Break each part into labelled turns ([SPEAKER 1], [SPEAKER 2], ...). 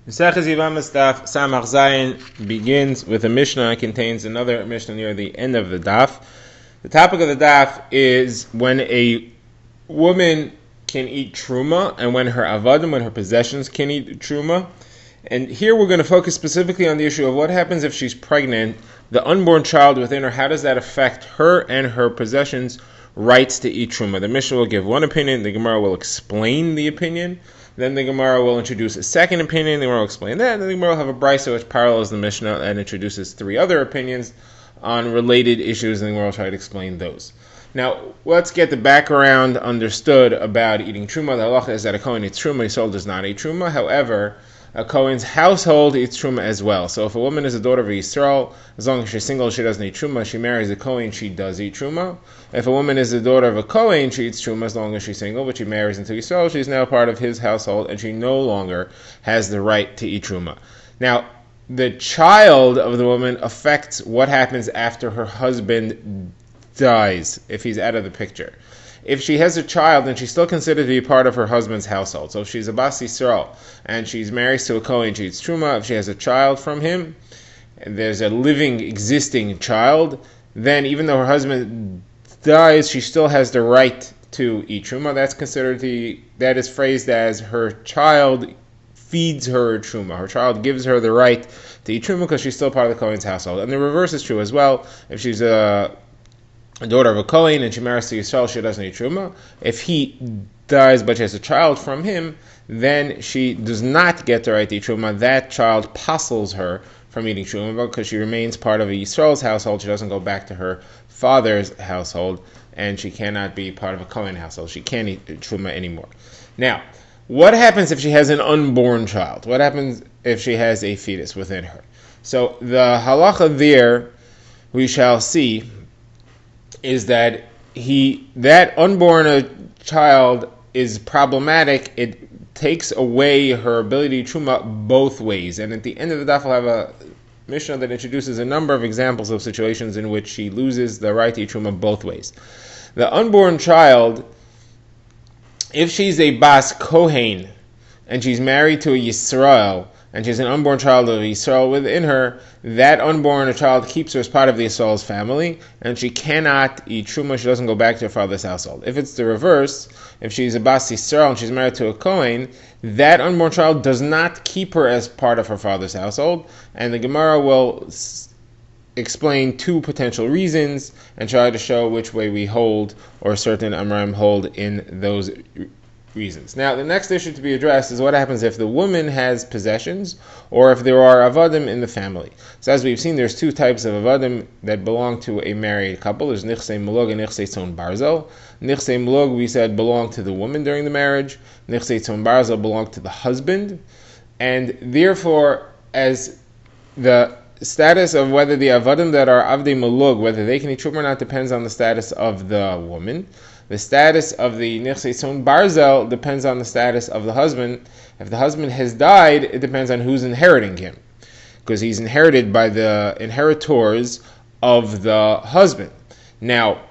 [SPEAKER 1] Mesechus Yevamos Daf Samach Zayin begins with a Mishnah and contains another Mishnah near the end of the Daf. The topic of the Daf is when a woman can eat truma and when her avadim, when her possessions can eat truma. And here we're going to focus specifically on the issue of what happens if she's pregnant, the unborn child within her, how does that affect her and her possessions' rights to eat truma. The Mishnah will give one opinion, the Gemara will explain the opinion. Then the Gemara will introduce a second opinion, the Gemara will explain that, and then the Gemara will have a brisa which parallels the Mishnah and introduces three other opinions on related issues, and the Gemara will try to explain those. Now, let's get the background understood about eating truma. The halacha is that a kohen eats truma, his soul does not eat truma. However, a kohen's household eats truma as well. So if a woman is a daughter of Yisrael, as long as she's single, she doesn't eat truma. She marries a kohen, she does eat truma. If a woman is a daughter of a kohen, she eats truma as long as she's single, but she marries into Yisrael, she's now part of his household, and she no longer has the right to eat truma. Now, the child of the woman affects what happens after her husband dies, if he's out of the picture. If she has a child, then she's still considered to be part of her husband's household. So if she's a Bas Yisrael and she's married to a Kohen, she eats truma. If she has a child from him, and there's a living, existing child, then even though her husband dies, she still has the right to eat truma. That is phrased as her child feeds her truma. Her child gives her the right to eat truma because she's still part of the Kohen's household. And the reverse is true as well. If she's a daughter of a Kohen and she marries to Yisrael, she doesn't eat truma. If he dies but she has a child from him, then she does not get the right to eat truma. That child puzzles her from eating truma because she remains part of a Yisrael's household. She doesn't go back to her father's household, and she cannot be part of a Kohen household. She can't eat truma anymore. Now, what happens if she has an unborn child? What happens if she has a fetus within her? So the halacha there, we shall see, is that that unborn child is problematic. It takes away her ability to truma both ways. And at the end of the daf, we'll have a Mishnah that introduces a number of examples of situations in which she loses the right to eat truma both ways. The unborn child, if she's a Bas Kohen and she's married to a Yisrael, and she's an unborn child of Yisrael within her, that unborn child keeps her as part of the Yisrael's family, and she cannot eat truma. She doesn't go back to her father's household. If it's the reverse, if she's a Bas Yisrael and she's married to a Kohen, that unborn child does not keep her as part of her father's household, and the Gemara will explain two potential reasons and try to show which way we hold, or certain Amram hold in those reasons. Now, the next issue to be addressed is what happens if the woman has possessions or if there are avadim in the family. So as we've seen, there's two types of avadim that belong to a married couple. There's nichsei mulog and nichsei tzon barzel. Nichsei mulog, we said, belonged to the woman during the marriage. Nichsei tzon barzel belonged to the husband. And therefore, as the status of whether the avadim that are avdei mulog, whether they can eat truma or not, depends on the status of the woman. The status of the nichsei tzon barzel depends on the status of the husband. If the husband has died, it depends on who's inheriting him, because he's inherited by the inheritors of the husband. Now,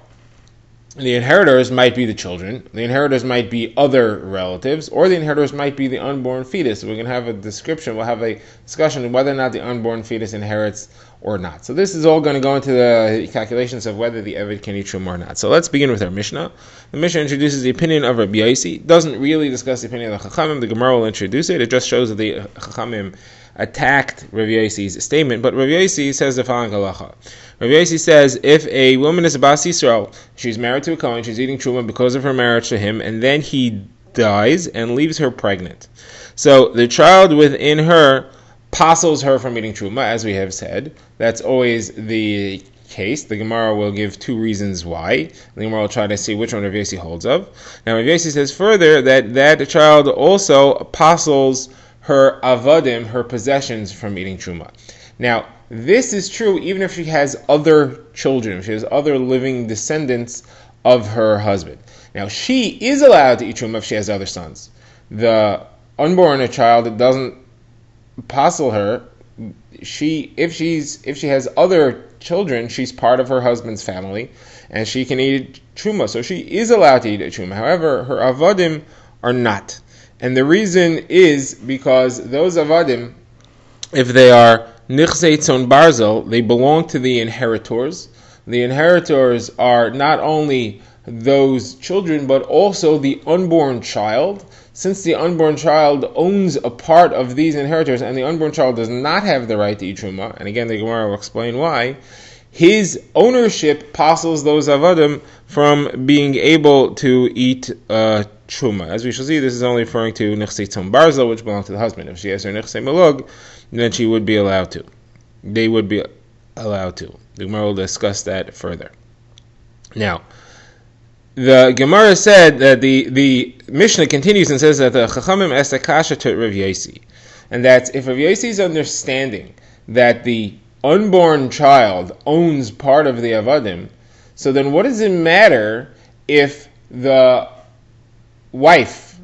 [SPEAKER 1] the inheritors might be the children, the inheritors might be other relatives, or the inheritors might be the unborn fetus. We're going to have a description, we'll have a discussion of whether or not the unborn fetus inherits or not. So this is all going to go into the calculations of whether the Eved can eat truma or not. So let's begin with our Mishnah. The Mishnah introduces the opinion of Rabbi Yossi. Doesn't really discuss the opinion of the Chachamim. The Gemara will introduce it. It just shows that the Chachamim attacked Rabbi Yossi's statement. But Rabbi Yossi says the following halacha. Rabbi Yossi says, if a woman is a Bas Yisrael, she's married to a Kohen, she's eating truma because of her marriage to him, and then he dies and leaves her pregnant. So the child within her puzzles her from eating truma, as we have said. That's always the case. The Gemara will give two reasons why. The Gemara will try to see which one Rav Yossi holds of. Now Rav Yossi says further that child also puzzles her avadim, her possessions, from eating truma. Now, this is true even if she has other children, if she has other living descendants of her husband. Now, she is allowed to eat truma if she has other sons. The unborn child, it doesn't puzzle her. If she has other children, she's part of her husband's family, and she can eat truma. So she is allowed to eat a truma. However, her avadim are not. And the reason is because those avadim, if they are nichsei tzon barzel, they belong to the inheritors. The inheritors are not only those children, but also the unborn child. Since the unborn child owns a part of these inheritors, and the unborn child does not have the right to eat truma, and again the Gemara will explain why, his ownership passes those avadim from being able to eat truma. As we shall see, this is only referring to nichsei tzon barzel, which belongs to the husband. If she has her nichsei malug, then she would be allowed to. They would be allowed to. The Gemara will discuss that further. Now, the Gemara said that the Mishnah continues and says that the Chachamim asked a kasha to Rav Yosi, and that if Rav Yosi is understanding that the unborn child owns part of the avadim, so then what does it matter if the wife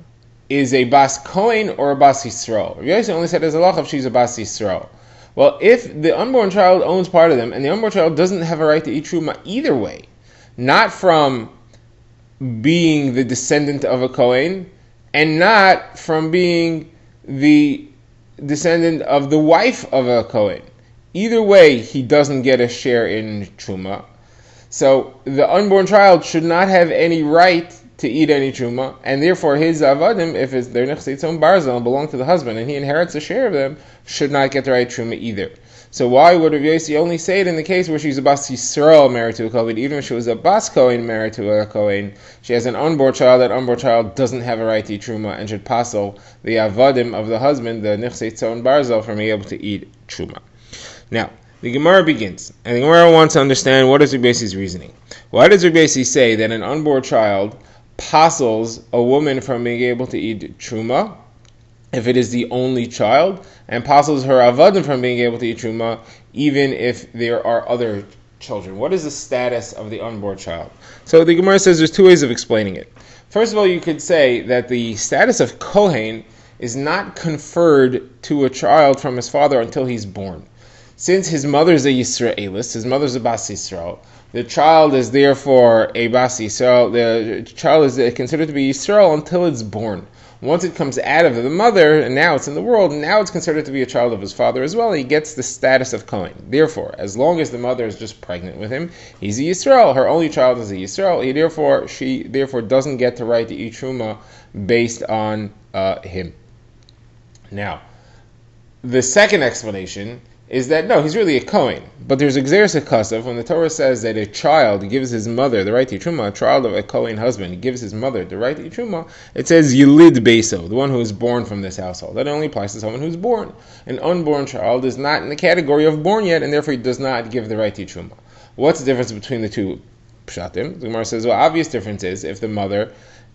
[SPEAKER 1] is a bas Kohen or a bas Yisrael? Rav Yosi only said as a halacha if she's a bas Yisrael. Well, if the unborn child owns part of them, and the unborn child doesn't have a right to eat truma either way, not from being the descendant of a Kohen, and not from being the descendant of the wife of a Kohen. Either way, he doesn't get a share in truma. So the unborn child should not have any right to eat any truma, and therefore his avadim, if it's their nechsei tzon barzel, belong to the husband, and he inherits a share of them, should not get the right truma either. So why would Rav Yosi only say it in the case where she's a bas Yisrael married to a Kohen? Even if she was a bas Kohen married to a Kohen, she has an unborn child. That unborn child doesn't have a right to eat truma and should passel the avadim of the husband, the nechsei tzon barzel, from being able to eat truma. Now, the Gemara begins, and the Gemara wants to understand what is Rav Yosi's reasoning. Why does Rav Yosi say that an unborn child passels a woman from being able to eat truma if it is the only child, and passels her avadim from being able to eat truma even if there are other children? What is the status of the unborn child? So the Gemara says there's two ways of explaining it. First of all, you could say that the status of Kohen is not conferred to a child from his father until he's born. Since his mother is a Yisraelis, his mother is a bas Yisrael, the child is therefore a bas Yisrael. The child is considered to be Yisrael until it's born. Once it comes out of the mother, and now it's in the world, now it's considered to be a child of his father as well. He gets the status of Kohen. Therefore, as long as the mother is just pregnant with him, he's a Yisrael. Her only child is a Yisrael. She therefore doesn't get the right to eat truma based on him. Now, the second explanation is that no, he's really a Kohen. But there's a Gzeres HaKasav when the Torah says that a child gives his mother the right to eat truma, a child of a Kohen husband gives his mother the right to eat truma, it says Yilid Beso, the one who is born from this household. That only applies to someone who's born. An unborn child is not in the category of born yet, and therefore he does not give the right to eat truma. What's the difference between the two pshatim? The Gemara says, well, obvious difference is if the mother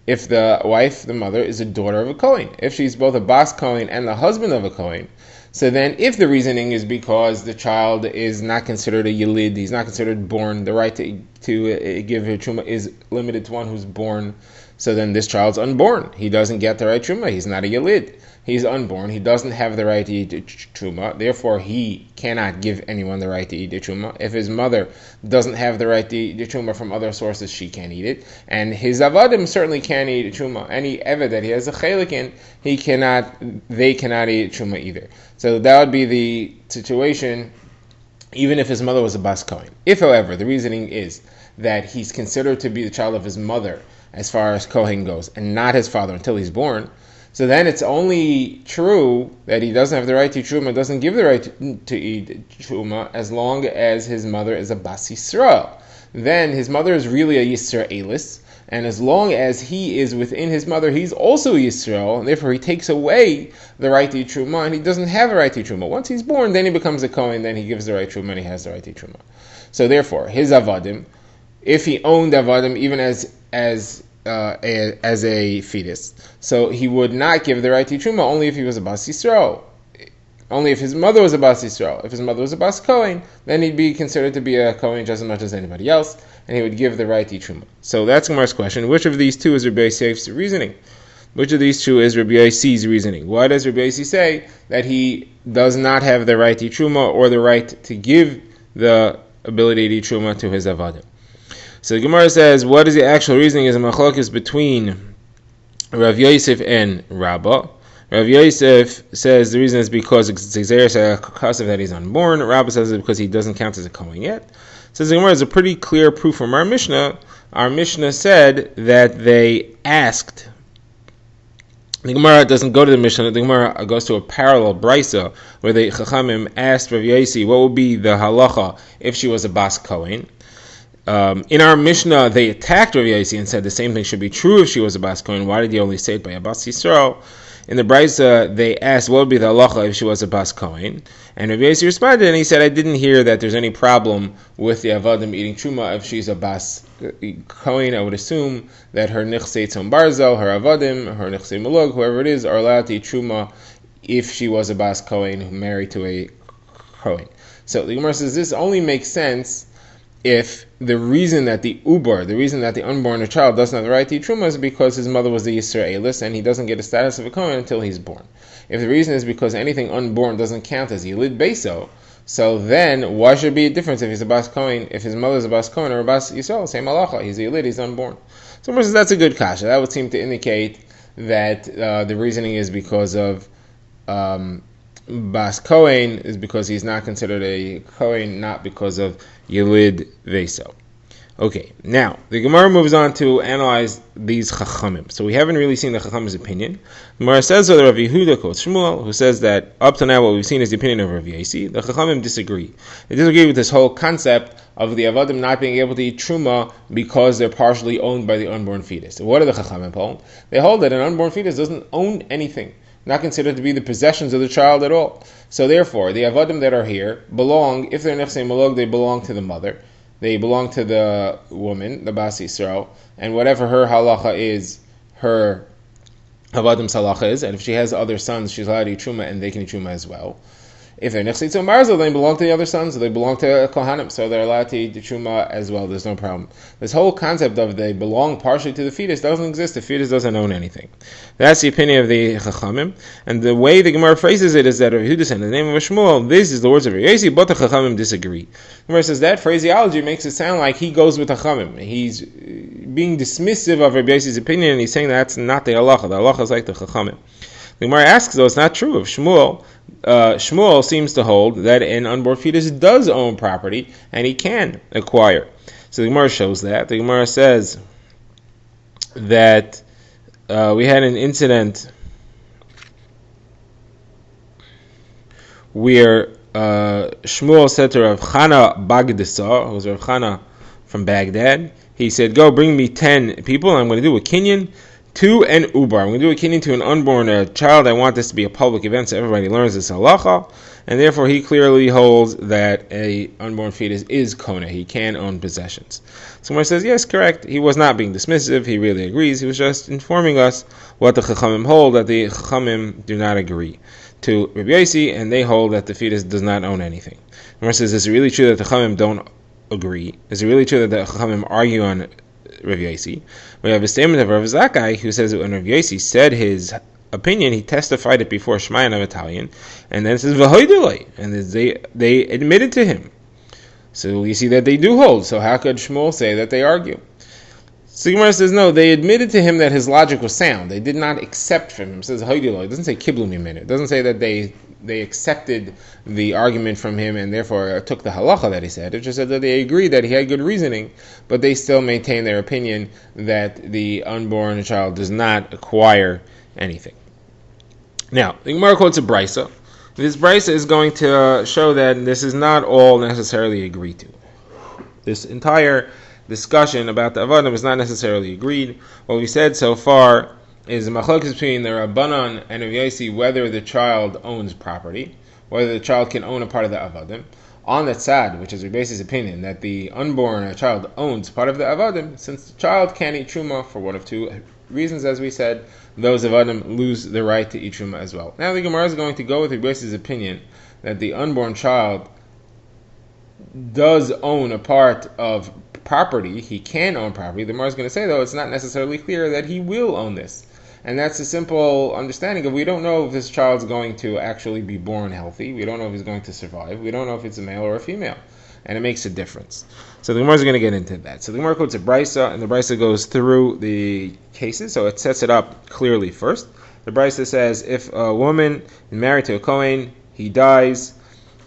[SPEAKER 1] is a daughter of a Kohen. If she's both a bas Kohen and the husband of a Kohen, so then if the reasoning is because the child is not considered a Yilid, he's not considered born, the right to give her truma is limited to one who's born, so then this child's unborn. He doesn't get the right truma, he's not a Yilid. He's unborn, he doesn't have the right to eat truma, therefore he cannot give anyone the right to eat the truma. If his mother doesn't have the right to eat the truma from other sources, she can't eat it. And his avadim certainly can't eat truma. Any eved that he has a chelik in, they cannot eat truma either. So that would be the situation even if his mother was a bas Kohen. If, however, the reasoning is that he's considered to be the child of his mother as far as Kohen goes, and not his father until he's born, so then it's only true that he doesn't have the right to eat truma, doesn't give the right to eat truma, as long as his mother is a bas Yisrael. Then his mother is really a Yisraelis, and as long as he is within his mother, he's also a Yisrael, and therefore he takes away the right to eat truma, and he doesn't have a right to eat truma. Once he's born, then he becomes a Kohen, then he gives the right truma, and he has the right to eat truma. So therefore, his avadim, if he owned avadim even as a fetus, so he would not give the right to truma only if he was a bas Yisrael. Only if his mother was a bas Yisrael. If his mother was a bas Kohen, then he'd be considered to be a Kohen just as much as anybody else, and he would give the right to truma. So that's Gemara's question. Which of these two is Rabbi Yosef's reasoning? Which of these two is Rabbi Yossi's reasoning? Why does Rabbi Yossi say that he does not have the right to truma or the right to give the ability to eat truma to his avadim? So the Gemara says, what is the actual reasoning? Is a machlokes between Rav Yosef and Rabbah. Rav Yosef says the reason is because it's that he's unborn. Rabbah says it's because he doesn't count as a Kohen yet. Says the Gemara is a pretty clear proof from our Mishnah. Our Mishnah said that they asked. The Gemara doesn't go to the Mishnah. The Gemara goes to a parallel brisa where the Chachamim asked Rav Yosef what would be the halacha if she was a Bas Kohen. In our Mishnah, they attacked Rav Yosef and said the same thing should be true if she was a Bas Kohen. Why did he only say it by a Bas Yisrael? In the brisa, they asked what would be the halacha if she was a Bas Kohen. And Rav Yosef responded and he said, I didn't hear that there's any problem with the Avadim eating Truma if she's a Bas Kohen. I would assume that her Nichsei Tzom Barzel, her Avadim, her Nichsei Mulog, whoever it is, are allowed to eat Truma if she was a Bas Kohen married to a Kohen. So the Gemara says this only makes sense if the reason that the unborn child doesn't have the right to eat Truma is because his mother was the Yisraelis and he doesn't get a status of a Kohen until he's born. If the reason is because anything unborn doesn't count as Yilid Beso, so then why should it be a difference if he's a Bas Kohen, if his mother is a Bas Kohen or a Bas Yisrael? Same halacha, he's a Yilid, he's unborn. So that's a good kasha. That would seem to indicate that the reasoning is because of Bas Kohen is because he's not considered a Kohen, not because of Yilid Veso. Okay, now the Gemara moves on to analyze these Chachamim. So we haven't really seen the Chachamim's opinion. The Gemara says that Rav Yehuda quotes Shmuel, who says that up to now what we've seen is the opinion of Rav Yosef. The Chachamim disagree. They disagree with this whole concept of the Avadim not being able to eat Truma because they're partially owned by the unborn fetus. So what do the Chachamim hold? They hold that an unborn fetus doesn't own anything, not considered to be the possessions of the child at all. So therefore, the Avadim that are here belong, if they're Nefsei Malog, they belong to the mother. They belong to the woman, the Bas Yisrael, and whatever her halacha is, her Avadim's halacha is, and if she has other sons, she's allowed to eat Truma, and they can eat Truma as well. If they're Nechsei Tzom Barzel, they belong to the other sons, they belong to Kohanim, so they're allowed to eat the Truma as well, there's no problem. This whole concept of they belong partially to the fetus doesn't exist, the fetus doesn't own anything. That's the opinion of the Chachamim, and the way the Gemara phrases it is that Rav Yehuda said, in the name of Shmuel, this is the words of Rav Yosef, but the Chachamim disagree. The Gemara says that phraseology makes it sound like he goes with the Chachamim. He's being dismissive of Rav Yosef's opinion, and he's saying that's not the halacha. The halacha is like the Chachamim. The Gemara asks, though, it's not true. If Shmuel seems to hold that an unborn fetus does own property and he can acquire. So the Gemara shows that. The Gemara says that we had an incident where Shmuel said to Rav Chana Bagdasa, who was Rav Chana from Baghdad, he said, go bring me 10 people and I'm going to do a kinyan to an ubar. I'm going to do a kinyan to an unborn child. I want this to be a public event so everybody learns this halacha, and therefore he clearly holds that a unborn fetus is kona. He can own possessions. Someone says, yes, correct. He was not being dismissive. He really agrees. He was just informing us what the Chachamim hold, that the Chachamim do not agree to Rabbi Yossi, and they hold that the fetus does not own anything. Someone says, is it really true that the Chachamim don't agree? Is it really true that the Chachamim argue on Rav Yossi? We have a statement of Rav Zakkai who says that when Rav Yossi said his opinion, he testified it before Shemayan of Italian, and then it says v'hoidulei, and they admitted to him. So we see that they do hold. So how could Shmuel say that they argue? So Gemara says no, they admitted to him that his logic was sound. They did not accept from him. It says hoidulei. It doesn't say kiblu mimenu. It doesn't say that they accepted the argument from him and therefore took the halacha that he said. It just said that they agreed that he had good reasoning, but they still maintain their opinion that the unborn child does not acquire anything. Now, the Gemara quotes a brisa. This brisa is going to show that this is not all necessarily agreed to. This entire discussion about the Avadim is not necessarily agreed. What we said so far is the machlokes between the Rabbanan and Rav Yossi whether the child owns property, whether the child can own a part of the Avadim. On the tzad, which is Rav Yossi's opinion, that the unborn child owns part of the Avadim, since the child can't eat Truma for one of two reasons, as we said, those Avadim lose the right to eat Truma as well. Now the Gemara is going to go with Rav Yossi's opinion that the unborn child does own a part of property, he can own property. The Gemara is going to say, though, it's not necessarily clear that he will own this. And that's a simple understanding of we don't know if this child's going to actually be born healthy. We don't know if he's going to survive. We don't know if it's a male or a female. and it makes a difference. So the Gemara is going to get into that. So the Gemara quotes a brisa, and the brisa goes through the cases, so it sets it up clearly first. The brisa says, if a woman is married to a Kohen, he dies,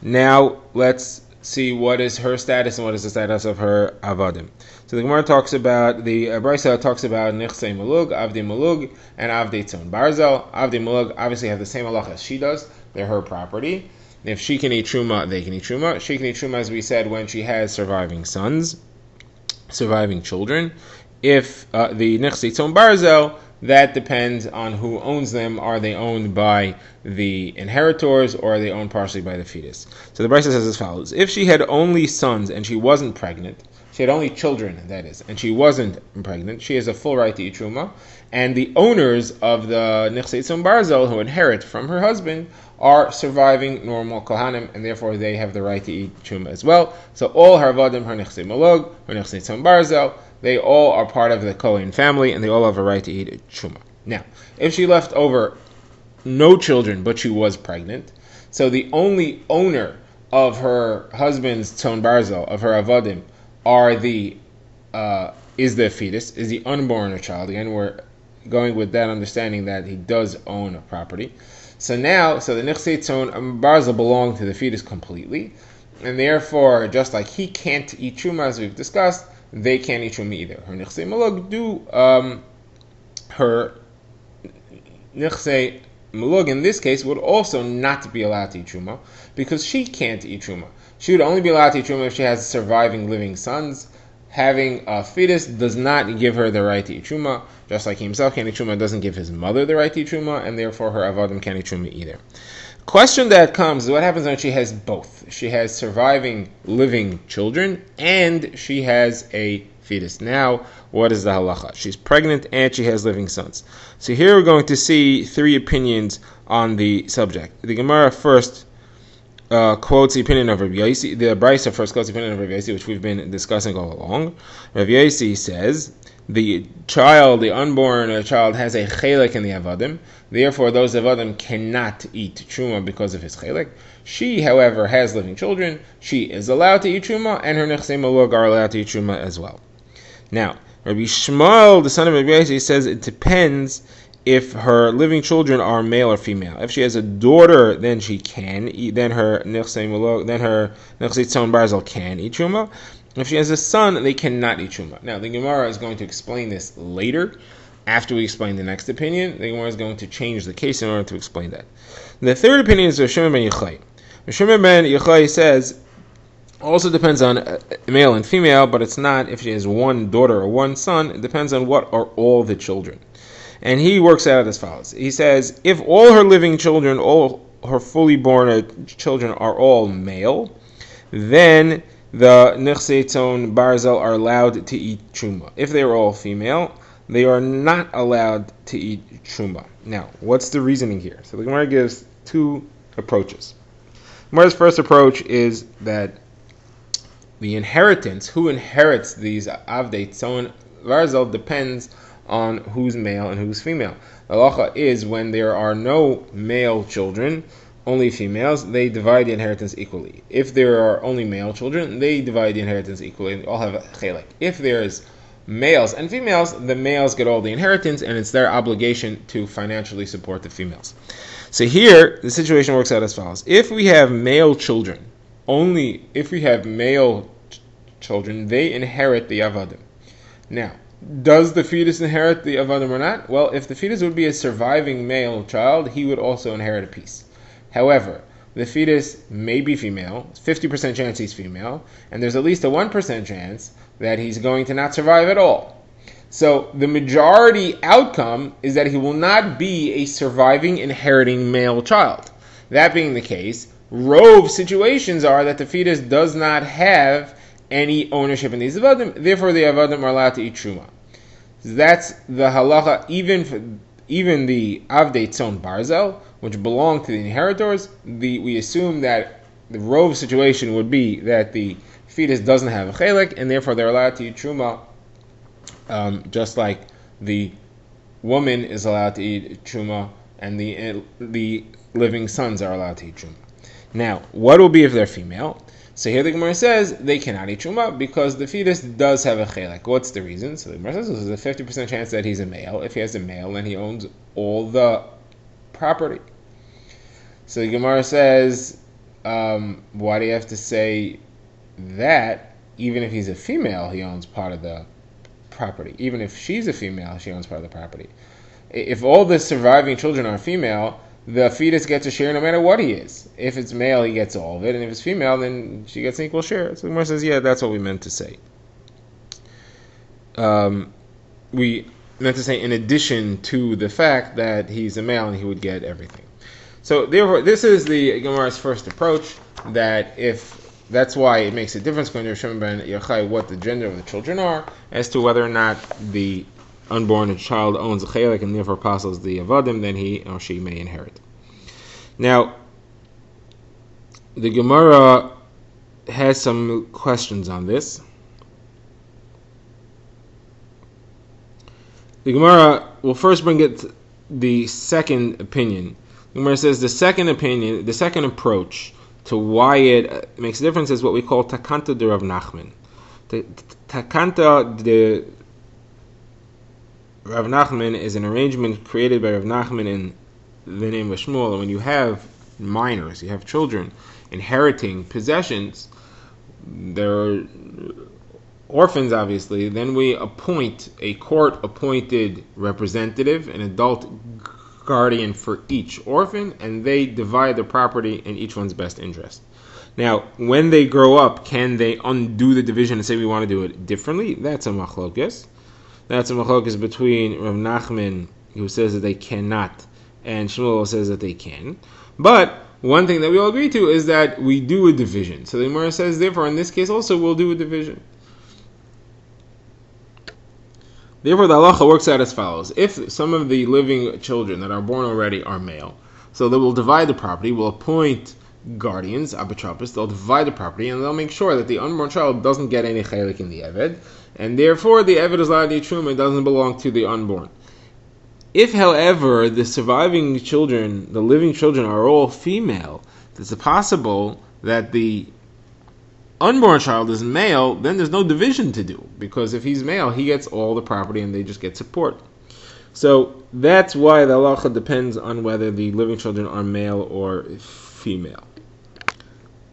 [SPEAKER 1] now let's see what is her status and what is the status of her avadim. So the Gemara talks about, the brisa talks about Nichsei Mulug, Avdei Mulug, and Avdei Tzon Barzel. Avdei Mulug obviously have the same halacha as she does. They're her property. If she can eat truma, they can eat truma. She can eat truma, as we said, when she has surviving sons, surviving children. If the Nichsei Tzon Barzel, that depends on who owns them. Are they owned by the inheritors, or are they owned partially by the fetus? So the brisa says as follows: if she had only sons and she wasn't pregnant, she had only children, that is, and she wasn't pregnant, she has a full right to eat truma, and the owners of the Nichsei Tzon Barzel, who inherit from her husband, are surviving normal kohanim, and therefore they have the right to eat truma as well. So all her avadim, her Nichsei Mulug, her Nichsei Tzon Barzel, they all are part of the Kohen family, and they all have a right to eat truma. Now, if she left over no children, but she was pregnant, so the only owner of her husband's Tzon Barzel, of her avadim, is the fetus, is the unborn child. Again, we're going with that understanding that he does own a property. So the Nichsei Tzon Barzel belong to the fetus completely, and therefore, just like he can't eat truma, as we've discussed, they can't eat truma either. Her Nichsei Mulug her Nichsei Mulug in this case would also not be allowed to eat truma, because she can't eat truma. She would only be allowed to eat truma if she has surviving living sons. Having a fetus does not give her the right to eat truma, just like he himself can't eat truma, doesn't give his mother the right to eat truma, and therefore her avadim can't eat truma either. Question that comes is what happens when she has both. She has surviving living children, and she has a fetus. Now, what is the halacha? She's pregnant and she has living sons. So here we're going to see three opinions on the subject. The Gemara first quotes the opinion of Rabbi Yossi. The brisa first quotes the opinion of Rabbi Yossi, which we've been discussing all along. Rabbi Yossi says the unborn child, has a chelek in the avadim. Therefore, those avadim cannot eat truma because of his chelek. She, however, has living children. She is allowed to eat truma, and her Nichsei Mulug are allowed to eat truma as well. Now, Rabbi Shmuel, the son of Rabbi Yossi, says it depends if her living children are male or female. If she has a daughter, then she can eat. Then her Nichsei Tzon Barzel can eat truma. If she has a son, they cannot eat truma. Now, the Gemara is going to explain this later. After we explain the next opinion, the Gemara is going to change the case in order to explain that. The third opinion is Rav Shimon ben Yochai. Rav Shimon ben Yochai says also depends on male and female, but it's not if she has one daughter or one son. It depends on what are all the children. And he works out as follows. He says, if all her living children, all her fully born children are all male, then the Nichsei Tzon Barzel are allowed to eat truma. If they are all female, they are not allowed to eat truma. Now, what's the reasoning here? So the Gemara gives two approaches. Gemara's first approach is that the inheritance, who inherits these Avdei Tzon Barzel, depends on who's male and who's female. The halacha is when there are no male children, only females, they divide the inheritance equally. If there are only male children, they divide the inheritance equally, and they all have a chelek. If there's males and females, the males get all the inheritance, and it's their obligation to financially support the females. So here, the situation works out as follows. If we have male children, only if we have male children, they inherit the avadim. Now, does the fetus inherit the avadim or not? Well, if the fetus would be a surviving male child, he would also inherit a piece. However, the fetus may be female, 50% chance he's female, and there's at least a 1% chance that he's going to not survive at all. So the majority outcome is that he will not be a surviving inheriting male child. That being the case, rove situations are that the fetus does not have any ownership in these avadim, therefore the avadim are allowed to eat truma. That's the halacha, even the Avdei Tzon Barzel, which belong to the inheritors. We assume that the rove situation would be that the fetus doesn't have a chelek, and therefore they're allowed to eat truma, just like the woman is allowed to eat truma, and the living sons are allowed to eat truma. Now, what will be if they're female? So here the Gemara says they cannot eat truma because the fetus does have a chelek. What's the reason? So the Gemara says there's a 50% chance that he's a male. If he has a male, then he owns all the property. So the Gemara says, why do you have to say that? Even if he's a female, he owns part of the property. Even if she's a female, she owns part of the property. If all the surviving children are female, the fetus gets a share no matter what he is. If it's male, he gets all of it, and if it's female, then she gets an equal share. So the Gemara says, yeah, that's what we meant to say. We meant to say in addition to the fact that he's a male and he would get everything. So therefore, this is the Gemara's first approach, that if that's why it makes a difference when you're Shimon ben Yochai what the gender of the children are, as to whether or not the unborn child owns a chelek and therefore passes the avadim, then he or she may inherit. Now, the Gemara has some questions on this. The Gemara will first bring it the second opinion. The Gemara says the second opinion, the second approach to why it makes a difference is what we call takanta de Rav Nachman. Takanta de Rav Nachman is an arrangement created by Rav Nachman in the name of Shmuel. And when you have minors, you have children inheriting possessions, they're orphans obviously, then we appoint a court-appointed representative, an adult guardian for each orphan, and they divide the property in each one's best interest. Now, when they grow up, can they undo the division and say we want to do it differently? That's a machlokes. That's a machlokes between Rav Nachman, who says that they cannot, and Shmuel says that they can. But one thing that we all agree to is that we do a division. So the Gemara says, therefore, in this case also, we'll do a division. Therefore, the halacha works out as follows. If some of the living children that are born already are male, so they will divide the property, will appoint guardians, abitropos, they'll divide the property, and they'll make sure that the unborn child doesn't get any chelik in the eved, and therefore the eved is allowed to eat truma, it doesn't belong to the unborn. If, however, the surviving children, the living children, are all female, it's possible that the unborn child is male, then there's no division to do, because if he's male, he gets all the property and they just get support. So that's why the halacha depends on whether the living children are male or female.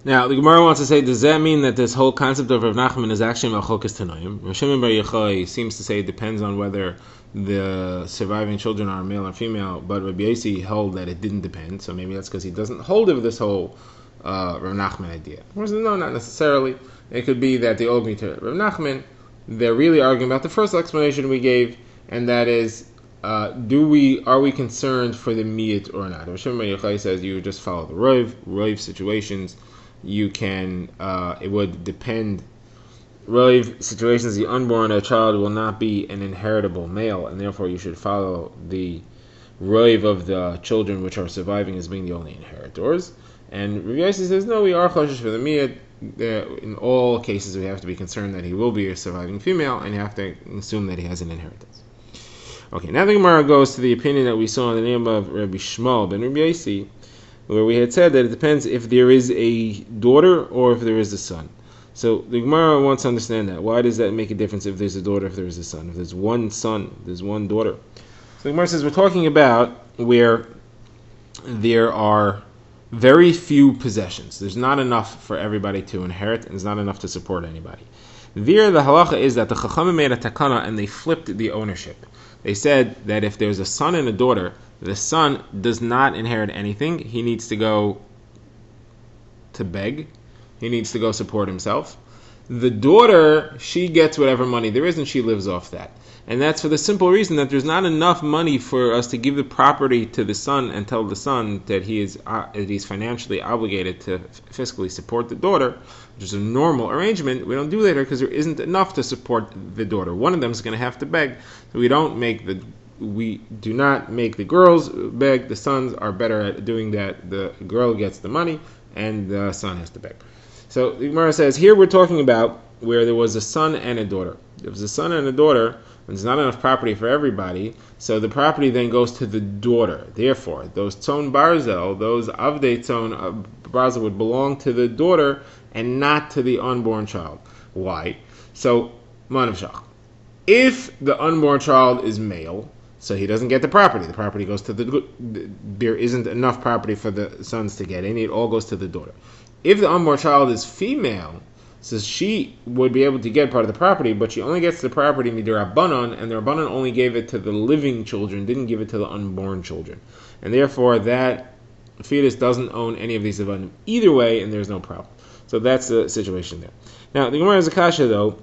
[SPEAKER 1] Now, the Gemara wants to say, does that mean that this whole concept of Rav Nachman is actually Malchokas Tanoim? Rav Shimon bar Yochai seems to say it depends on whether the surviving children are male or female, but Rabbi Yossi held that it didn't depend, so maybe that's because he doesn't hold of this whole Rav Nachman idea. No, not necessarily. It could be that they all agree to Rav Nachman. They're really arguing about the first explanation we gave, and that is, are we concerned for the miyat or not? Rav Shimon bar Yochai says you just follow the roiv situations. You can, it would depend. Roiv situations, the unborn child will not be an inheritable male, and therefore you should follow the roiv of the children which are surviving as being the only inheritors. And Rabbi Yossi says, no, we are choshesh for the miyad. In all cases, we have to be concerned that he will be a surviving female, and you have to assume that he has an inheritance. Okay, now the Gemara goes to the opinion that we saw in the name of Rabbi Shmuel ben Rabbi Yossi, where we had said that it depends if there is a daughter or if there is a son. So the Gemara wants to understand that. Why does that make a difference if there's a daughter, if there is a son? If there's one son, there's one daughter. So the Gemara says we're talking about where there are very few possessions. There's not enough for everybody to inherit, and there's not enough to support anybody. There, the halacha is that the Chachamim made a takana and they flipped the ownership. They said that if there's a son and a daughter, the son does not inherit anything. He needs to go to beg. He needs to go support himself. The daughter, she gets whatever money there is and she lives off that. And that's for the simple reason that there's not enough money for us to give the property to the son and tell the son that he's financially obligated to fiscally support the daughter, which is a normal arrangement. We don't do that because there isn't enough to support the daughter. One of them is going to have to beg. So we do not make the girls beg. The sons are better at doing that. The girl gets the money and the son has to beg. So the Gemara says, here we're talking about where there was a son and a daughter. There was a son and a daughter, and there's not enough property for everybody, so the property then goes to the daughter. Therefore, those tzon barzel, those avdei tzon barzel would belong to the daughter and not to the unborn child. Why? So, manavshach. If the unborn child is male, so he doesn't get the property. The property goes to there isn't enough property for the sons to get in. It all goes to the daughter. If the unborn child is female, so she would be able to get part of the property, but she only gets the property midirabanan, and the Rabbanan only gave it to the living children, didn't give it to the unborn children. And therefore, that fetus doesn't own any of these avadim either way, and there's no problem. So that's the situation there. Now, the Gemara has a kasha, though,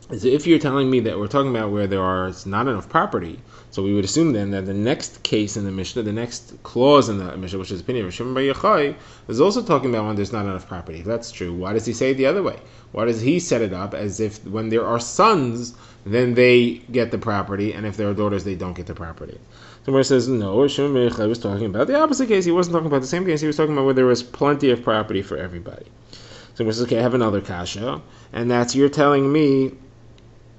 [SPEAKER 1] is if you're telling me that we're talking about where there is not enough property, so we would assume then that the next case in the Mishnah, the next clause in the Mishnah, which is the opinion of Shimon Bar Yochai, is also talking about when there's not enough property. If that's true, why does he say it the other way? Why does he set it up as if when there are sons, then they get the property, and if there are daughters, they don't get the property? So where it says, no, Shimon Bar Yochai was talking about the opposite case. He wasn't talking about the same case. He was talking about where there was plenty of property for everybody. So where it says, okay, I have another kasha, and that's you're telling me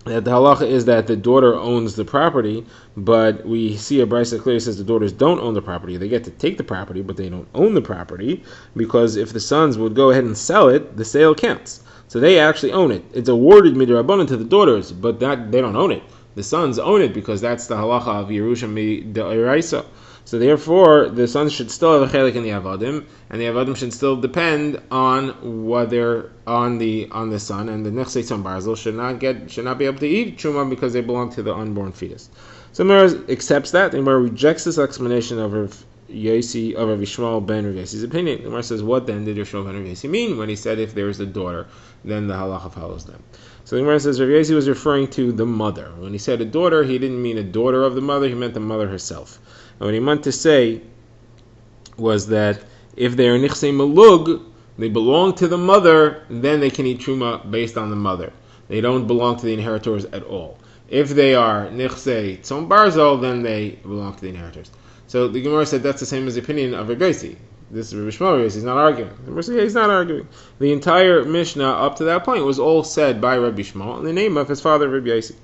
[SPEAKER 1] that the halacha is that the daughter owns the property, but we see a brisa that clearly says the daughters don't own the property. They get to take the property, but they don't own the property, because if the sons would go ahead and sell it, the sale counts. So they actually own it. It's awarded midrabanan to the daughters, but they don't own it. The sons own it because that's the halacha of Yerusha mi'da'iraisa. So therefore, the sons should still have a chelik in the avadim, and the avadim should still depend on whether on the son, and the nechsei tzon barzel should not be able to eat truma because they belong to the unborn fetus. So Gemara accepts that. The Gemara rejects this explanation of Rav Yishmael ben Rav Yosi's opinion. The Gemara says, what then did Yishmael ben Rav Yosi mean when he said if there is a daughter, then the halacha follows them? So the Gemara says Rav Yosi was referring to the mother. When he said a daughter, he didn't mean a daughter of the mother, he meant the mother herself. And what he meant to say was that if they are nichsei malug, they belong to the mother, then they can eat truma based on the mother. They don't belong to the inheritors at all. If they are nichsei tzon barzel, then they belong to the inheritors. So the Gemara said that's the same as the opinion of Rav Yosi. This is Rav Yishmael. He's not arguing. The Gemara said he's not arguing. The entire Mishnah up to that point was all said by Rav Yishmael in the name of his father Rav Yosi.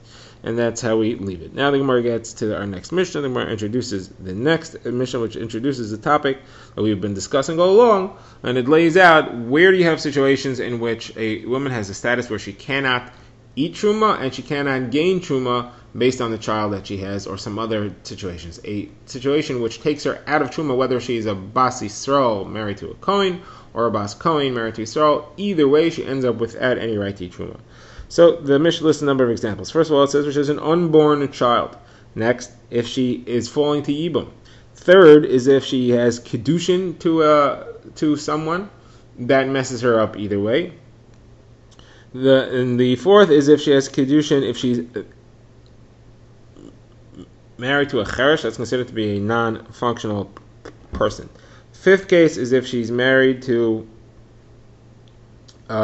[SPEAKER 1] And that's how we leave it. Now the Gemara gets to our next Mishnah. The Gemara introduces the next Mishnah, which introduces the topic that we've been discussing all along, and it lays out where do you have situations in which a woman has a status where she cannot eat truma and she cannot gain truma based on the child that she has, or some other situations. A situation which takes her out of truma, whether she is a bas Yisrael married to a Kohen or a bas Kohen married to Yisrael, either way she ends up without any right to eat truma. So the Mishnah lists a number of examples. First of all, it says which is an unborn child. Next, if she is falling to Yibum. Third is if she has kedushin to someone, that messes her up either way. And the fourth is if she has kedushin, if she's married to a cheresh, that's considered to be a non-functional person. Fifth case is if she's married to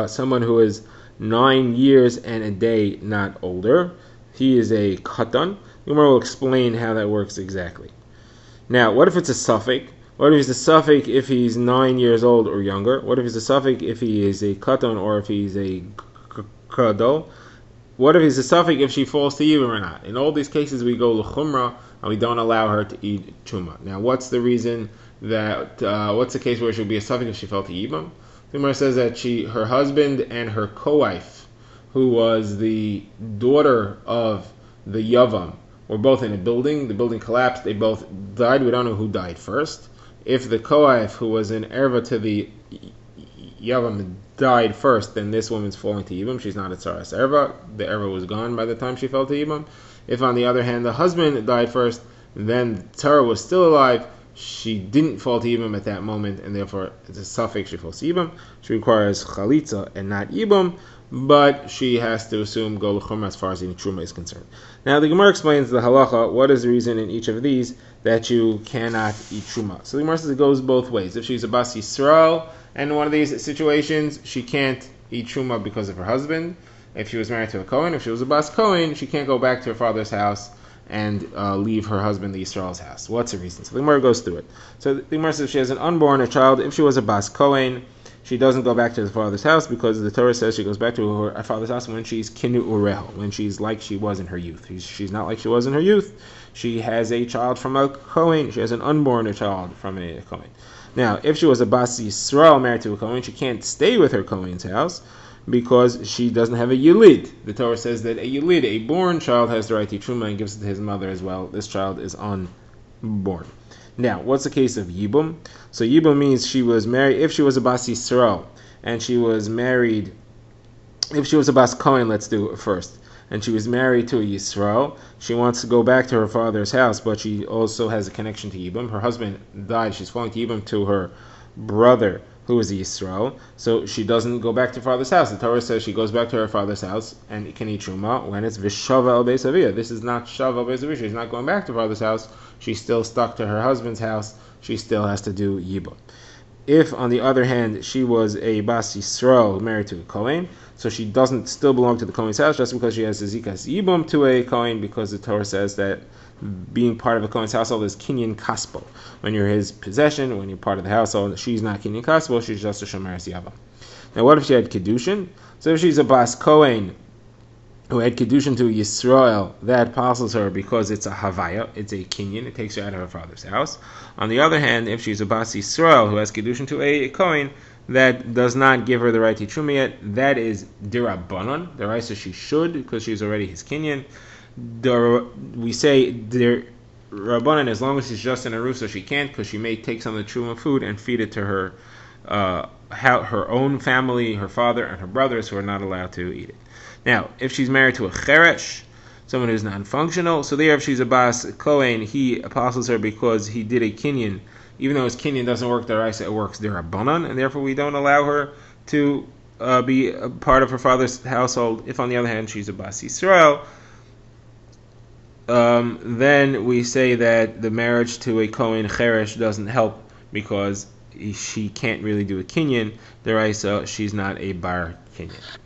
[SPEAKER 1] someone who is 9 years and a day not older. He is a katan. The Gemara will explain how that works exactly. Now, what if it's a suffix? What if it's a suffix if he's 9 years old or younger? What if it's a suffix if he is a katan or if he's a kadol? What if it's a suffix if she falls to Yibum or not? In all these cases, we go l'chumra and we don't allow her to eat truma. Now, what's the reason that? What's the case where it should be a suffix if she fell to Yibum? The Gemara says that her husband and her co-wife, who was the daughter of the Yavam, were both in a building. The building collapsed. They both died. We don't know who died first. If the co-wife, who was an erva to the Yavam, died first, then this woman's falling to Yibum. She's not a tzaras erva. The erva was gone by the time she fell to Yibum. If, on the other hand, the husband died first, then Tzara was still alive. She didn't fall to Yibum at that moment, and therefore it's a suffix she falls to Yibum. She requires chalitza and not Yibum, but she has to assume go l'chumra as far as eating truma is concerned. Now the Gemara explains the halacha, what is the reason in each of these that you cannot eat truma. So the Gemara says it goes both ways. If she's a bas Yisrael, and in one of these situations, she can't eat truma because of her husband. If she was married to a Kohen, if she was a bas Kohen, she can't go back to her father's house and leave her husband, the Yisrael's house. What's the reason? So the Gemara goes through it. So the Gemara says if she has an unborn child, if she was a bas Kohen, she doesn't go back to the father's house because the Torah says she goes back to her father's house when she's kinu ureho, when she's like she was in her youth. She's not like she was in her youth. She has a child from a Kohen. She has an unborn child from a Kohen. Now, if she was a Bas Yisrael married to a Kohen, she can't stay with her Kohen's house because she doesn't have a Yelid. The Torah says that a Yelid, a born child, has the right to Truma and gives it to his mother as well. This child is unborn. Now, what's the case of Yibum? So Yibum means she was married, if she was a Bas Yisrael, and she was married, if she was a Bas Kohen, let's do it first, and she was married to a Yisrael, she wants to go back to her father's house, but she also has a connection to Yibum. Her husband died, she's falling to Yibum to her brother, who is a Yisrael, so she doesn't go back to her father's house. The Torah says she goes back to her father's house and can eat Truma when it's Vishava el Beis Aviyah. This is not Shava el Beis Aviyah. She's not going back to her father's house. She's still stuck to her husband's house. She still has to do Yibum. If, on the other hand, she was a Bas Yisrael married to a Kohen, so she doesn't still belong to the Kohen's house just because she has a Zikas Yibum to a Kohen, because the Torah says that being part of a Kohen's household is Kinyan Kaspo. When you're his possession, when you're part of the household, she's not Kinyan Kaspo, she's just a Shomeres Yava. Now, what if she had Kedushin? So if she's a Bas Kohen who had Kedushin to Yisrael, that passes her because it's a Havaya, it's a Kinyan, it takes her out of her father's house. On the other hand, if she's a Bas Yisrael who has Kedushin to a Kohen, that does not give her the right to Truma yet. That is Dirabanan. The right says she should, because she's already his Kinyan. We say Rabbanan, as long as she's just in a roof, so she can't, because she may take some of the Truma food and feed it to her own family, her father, and her brothers, who are not allowed to eat it. Now, if she's married to a Cheresh, someone who's non-functional, so there if she's a Bas Kohen, he apostles her because he did a Kinyan. Even though his Kinyan doesn't work Daraisa, it works Dirabanan, and therefore we don't allow her to be a part of her father's household. If, on the other hand, she's a Bas Yisrael, then we say that the marriage to a Kohen Cheresh doesn't help because she can't really do a Kinyan. Daraisa, she's not a Bar Kinyan.